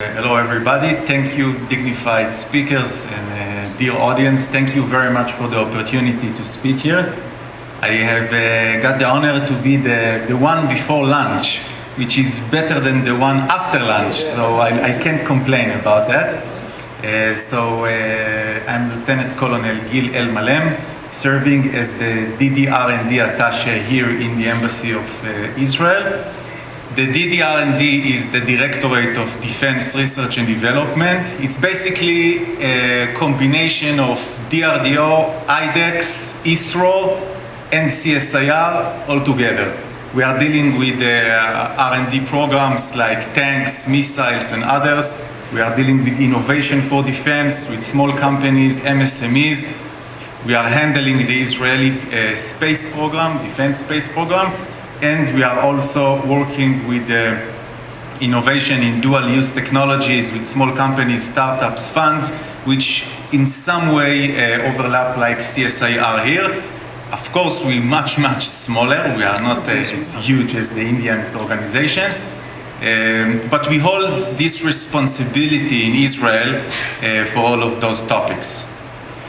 Hello everybody, thank you dignified speakers and dear audience, thank you very much for the opportunity to speak here. I have got the honor to be the one before lunch, which is better than the one after lunch, so I can't complain about that. I'm Lieutenant Colonel Gil El-Malem, serving as the DD-R&D attaché here in the Embassy of Israel. The DD-R&D is the Directorate of Defense Research and Development. It's basically a combination of DRDO, IDEX, ISRO, and CSIR all together. We are dealing with R&D programs like tanks, missiles, and others. We are dealing with innovation for defense, with small companies, MSMEs. We are handling the Israeli space program, defense space program. And we are also working with innovation in dual-use technologies with small companies, startups, funds, which in some way overlap like CSIR here. Of course, we're much smaller. We are not as huge as the Indian organizations. But we hold this responsibility in Israel for all of those topics.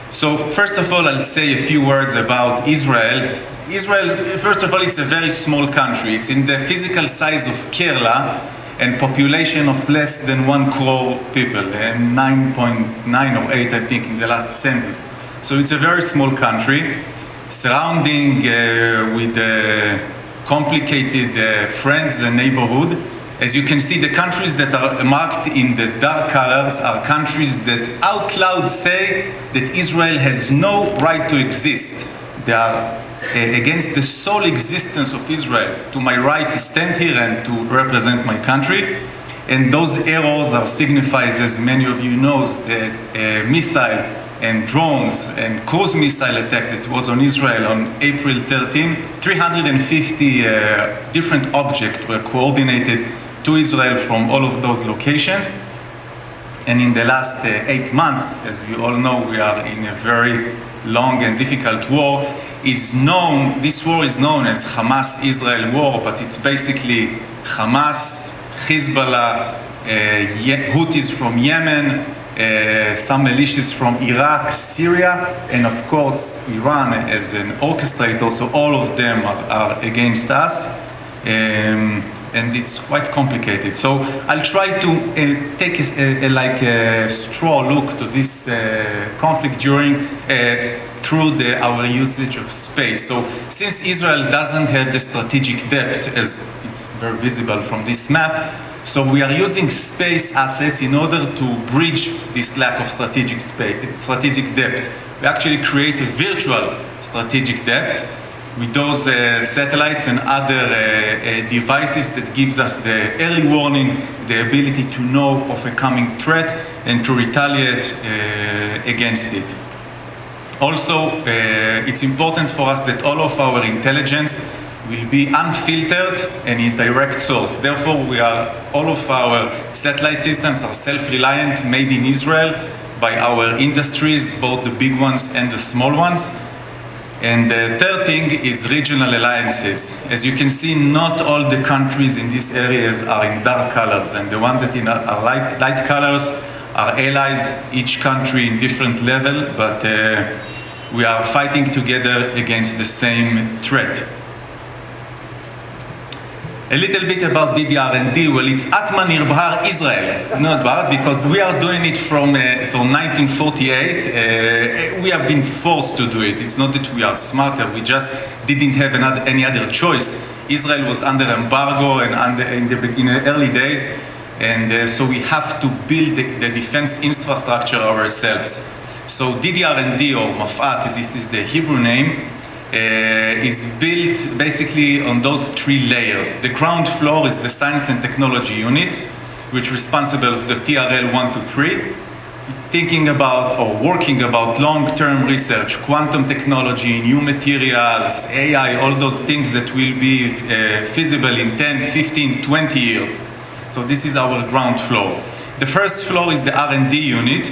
So first of all, I'll say a few words about Israel. Israel, first of all, it's a very small country. It's in the physical size of Kerala and population of less than 1 crore people, 9.9 or 8, I think, in the last census. So it's a very small country, surrounding with complicated friends and neighborhood. As you can see, the countries that are marked in the dark colors are countries that out loud say that Israel has no right to exist. They are against the sole existence of Israel, to my right to stand here and to represent my country. And those arrows are signified, as many of you know, the missile and drones and cruise missile attack that was on Israel on April 13. 350 different objects were coordinated to Israel from all of those locations. And in the last 8 months, as we all know, we are in a very long and difficult war. This war is known as Hamas-Israel war, but it's basically Hamas, Hezbollah, Houthis from Yemen, some militias from Iraq, Syria, and of course Iran as an orchestrator, so all of them are against us. And it's quite complicated. So I'll try to take a straw look to this conflict through our usage of space. So since Israel doesn't have the strategic depth, as it's very visible from this map, so we are using space assets in order to bridge this lack of strategic depth. We actually create a virtual strategic depth with those satellites and other devices that gives us the early warning, the ability to know of a coming threat and to retaliate against it. Also, it's important for us that all of our intelligence will be unfiltered and in direct source. Therefore, all of our satellite systems are self-reliant, made in Israel by our industries, both the big ones and the small ones. And the third thing is regional alliances. As you can see, not all the countries in these areas are in dark colors, and the ones that are light colors are allies, each country in different level, but we are fighting together against the same threat. A little bit about DD-R&D. Well, it's Atman Irbhar Israel, not bad, because we are doing it from 1948. We have been forced to do it. It's not that we are smarter, we just didn't have any other choice. Israel was under embargo and in the early days, and so we have to build the defense infrastructure ourselves. So DD-R&D, or Mafat, this is the Hebrew name, is built basically on those 3 layers. The ground floor is the Science and Technology Unit, which is responsible for the TRL 1 to 3, thinking about or working about long-term research, quantum technology, new materials, AI, all those things that will be feasible in 10, 15, 20 years. So this is our ground floor. The first floor is the R&D unit,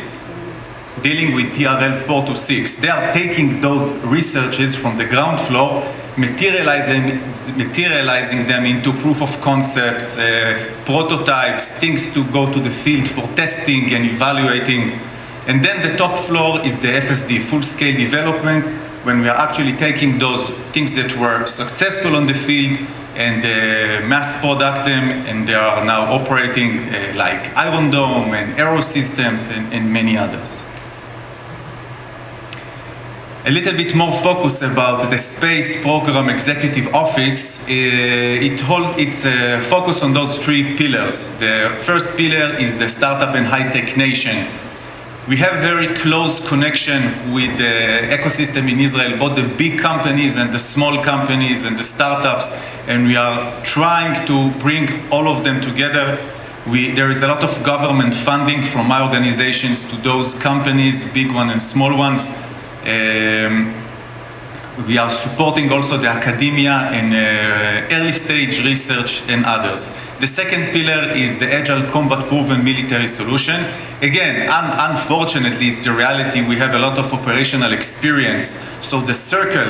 dealing with TRL 4 to 6. They are taking those researches from the ground floor materializing them into proof of concepts, prototypes, things to go to the field for testing and evaluating. And then the top floor is the FSD, full-scale development, when we are actually taking those things that were successful on the field and mass product them, and they are now operating like Iron Dome and Aero Systems and many others. A little bit more focus about the Space Program Executive Office. It's focused on those three pillars. The first pillar is the Startup and High-Tech Nation. We have very close connection with the ecosystem in Israel, both the big companies and the small companies and the startups, and we are trying to bring all of them together. There is a lot of government funding from my organizations to those companies, big ones and small ones. We are supporting also the academia and early stage research and others. The second pillar is the Agile Combat Proven Military Solution. Again, unfortunately, it's the reality. We have a lot of operational experience. So the circle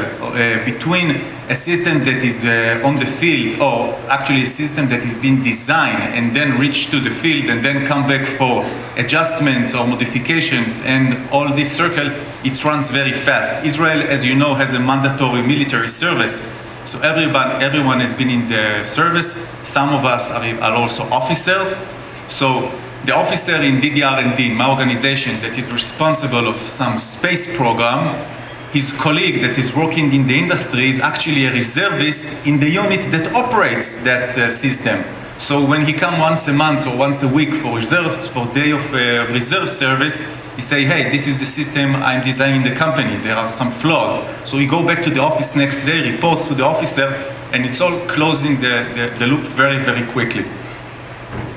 between a system that is on the field, or actually a system that is being designed and then reach to the field and then come back for adjustments or modifications, and all this circle, it runs very fast. Israel, as you know, has a mandatory military service. So everyone has been in the service. Some of us are also officers. So the officer in DDR&D, my organization, that is responsible of some space program, his colleague that is working in the industry is actually a reservist in the unit that operates that system. So when he comes once a month or once a week for day of reserve service, he say, hey, this is the system I'm designing the company. There are some flaws. So he go back to the office next day, reports to the officer, and it's all closing the loop very, very quickly.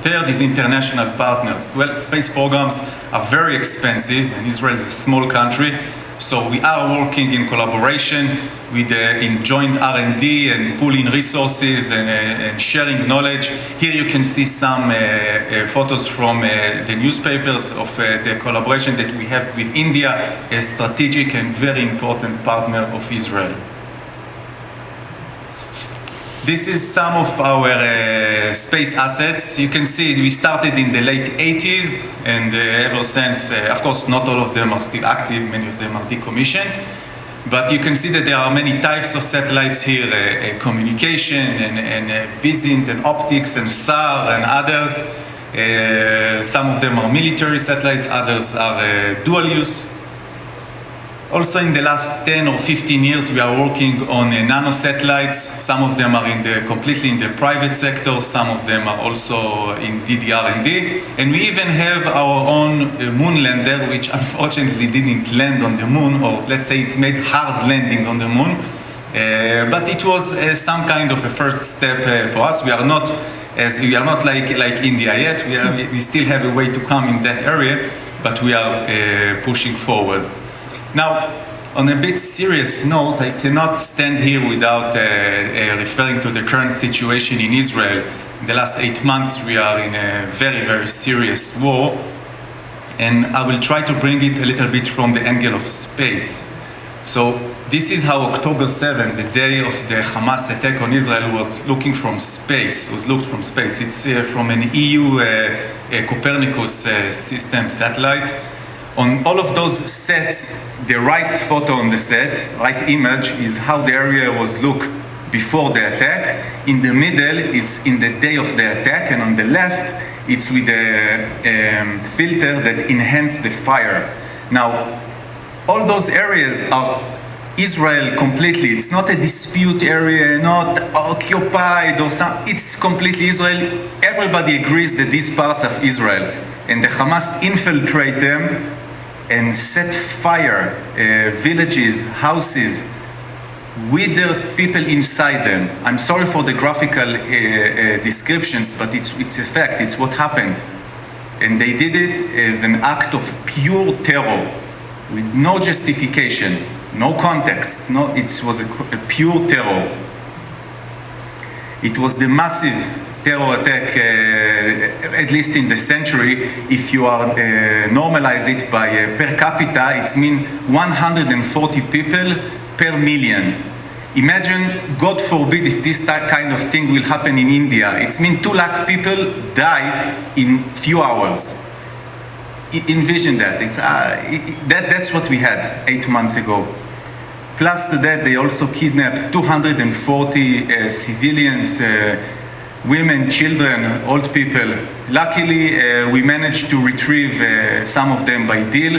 Third is international partners. Well, space programs are very expensive, and Israel is a small country. So we are working in collaboration with in joint R&D and pooling resources and sharing knowledge. Here you can see some photos from the newspapers of the collaboration that we have with India, a strategic and very important partner of Israel. This is some of our space assets. You can see we started in the late 80s, and ever since, of course, not all of them are still active, many of them are decommissioned. But you can see that there are many types of satellites here, communication and VISINT and optics and SAR and others. Some of them are military satellites, others are dual use. Also in the last 10 or 15 years, we are working on nano satellites. Some of them are completely in the private sector. Some of them are also in DDR&D. And we even have our own moon lander, which unfortunately didn't land on the moon, or let's say it made hard landing on the moon. But it was some kind of a first step for us. We are not like India yet. We still have a way to come in that area, but we are pushing forward. Now, on a bit serious note, I cannot stand here without referring to the current situation in Israel. In the last 8 months, we are in a very, very serious war, and I will try to bring it a little bit from the angle of space. So this is how October 7, the day of the Hamas attack on Israel, was looked from space. It's from an EU Copernicus system satellite. On all of those sets, the right photo on the set, right image, is how the area was looked before the attack. In the middle, it's in the day of the attack, and on the left, it's with a filter that enhances the fire. Now, all those areas are Israel completely. It's not a dispute area, not occupied or something. It's completely Israel. Everybody agrees that these parts of Israel, and the Hamas infiltrate them and set fire, villages, houses, with those people inside them. I'm sorry for the graphical descriptions, but it's a fact, it's what happened. And they did it as an act of pure terror, with no justification, no context. It was a pure terror. It was the massive terror attack, at least in the century. If you are normalize it by per capita, it's mean 140 people per million. Imagine, God forbid, if this kind of thing will happen in India. It means 2 lakh people died in few hours. Envision that. That's what we had 8 months ago. Plus to that, they also kidnapped 240 civilians, women, children, old people. Luckily, we managed to retrieve some of them by deal.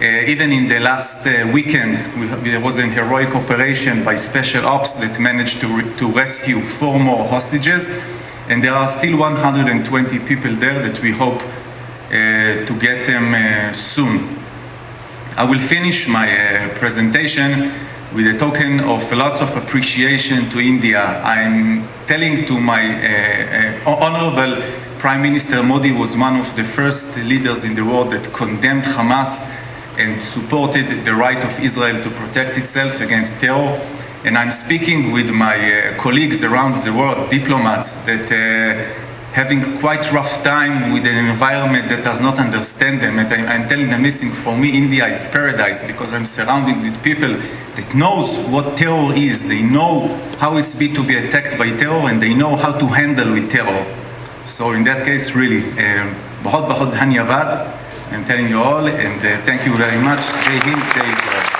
Even in the last weekend, there was a heroic operation by special ops that managed to rescue 4 more hostages. And there are still 120 people there that we hope to get them soon. I will finish my presentation with a token of lots of appreciation to India. I'm telling to my Honorable Prime Minister Modi was one of the first leaders in the world that condemned Hamas and supported the right of Israel to protect itself against terror. And I'm speaking with my colleagues around the world, diplomats, that having quite rough time with an environment that does not understand them. And I'm telling them, listen, for me, India is paradise because I'm surrounded with people that knows what terror is. They know how it's to be attacked by terror, and they know how to handle with terror. So in that case, really, bahut bahut dhanyavad. I'm telling you all, and thank you very much. Jai Hind, Jai Israel.